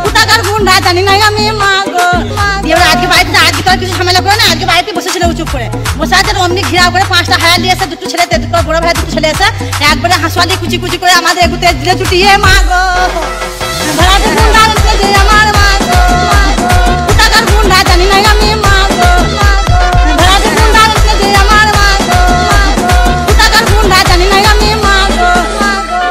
কোথাকার গুন্ডা জানি না আমি মা গো। এবার আজকে বাড়িতে আজকে তো কিছু ঝামেলা করে না, আজকে বাড়িতে বসেছিল চুপ করে বসে আছে। অমনি ঘিরাও করে 5টা হায়ার নিয়ে এসে, দুটো ছেলে, দুটো বড় ভাই, দুটো ছেলে এসে একবারে হাঁসুয়ালি কুচি কুচি করে আমাদের এগুতে দিলে ছুটিয়ে মা গো। ভাড়াতে গুন্ডা যে আমার মা গো। কোথাকার গুন্ডা জানি না আমি মা গো। ভাড়াতে গুন্ডা যে আমার মা গো। কোথাকার গুন্ডা জানি না আমি মা গো।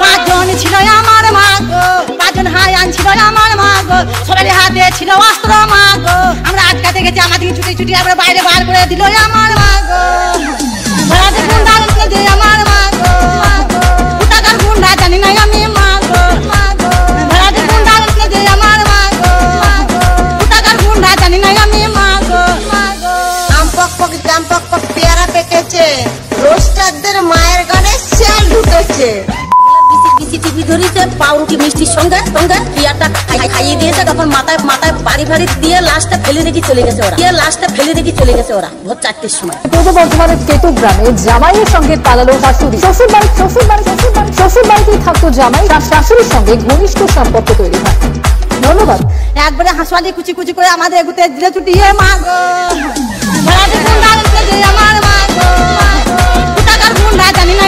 5 জন ছিল আমার মা গো, 5 জন হায়ান ছিল আমার মা গো। সবার হাতে ছিল অস্ত্র মা গো। আমরা আটকাতে গেছি, আমাদেরকে ছুটি ছুটি আমরা বাইরে বার করে দিল আমার মা গো। ভাড়াতে গুন্ডা যে আমার মা গো। কোথাকার গুন্ডা জানি না আমি মা গো। ভাড়াতে গুন্ডা যে আমার মা গো। কোথাকার গুন্ডা জানি না আমি মা গো। আম পক পক জাম পক পক পেয়ারা পেকেছে, রোস্টারদের মায়ের গানে শেল ঢুকেছে। টিভি ধরিছে পাউরুটি মিষ্টির সঙ্গে সঙ্গে পিয়াটা খাইয়ে দিয়েছে, তখন মাথায় মাথায় বাড়ি বাড়ি দিয়ে লাশটা ফেলে রেখে চলে গেছে ওরা, লাশটা ফেলে রেখে চলে গেছে ওরা ভোর 4টের সময়। পূর্ব বর্ধমানের কেতু গ্রামে জামাইয়ের সঙ্গে পালালো শাশুড়ি। শ্বশুর বাড়িতেই থাকতো জামাই, তার শাশুড়ির সঙ্গে ঘনিষ্ঠ সম্পর্ক তৈরি হয়। ধন্যবাদ। একবারে হাঁসুয়ালি কুচি কুচি করে আমাদের এগুতে দিলে ছুটিয়ে মা গো। ভাড়াতে গুন্ডা যে আমার মা গো। কোথাকার গুন্ডা জানি না